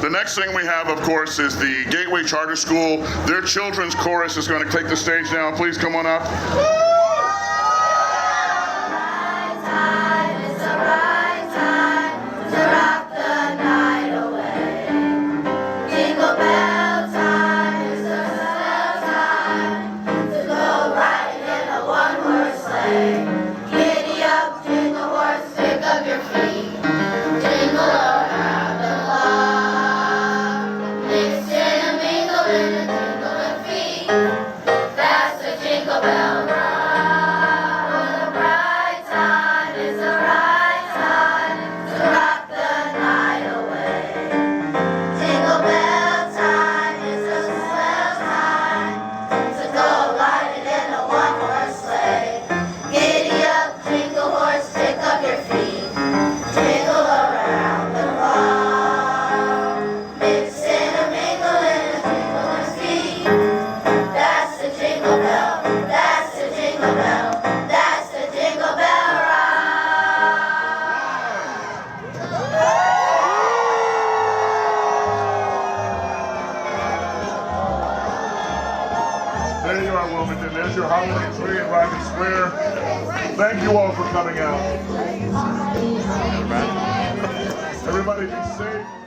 The next thing we have, of course, is the Gateway Charter School. Their children's chorus is going to take the stage now. Please come on up. There you are, Wilmington. There's your holiday tree in Rodney Square. Thank you all for coming out. Everybody be safe.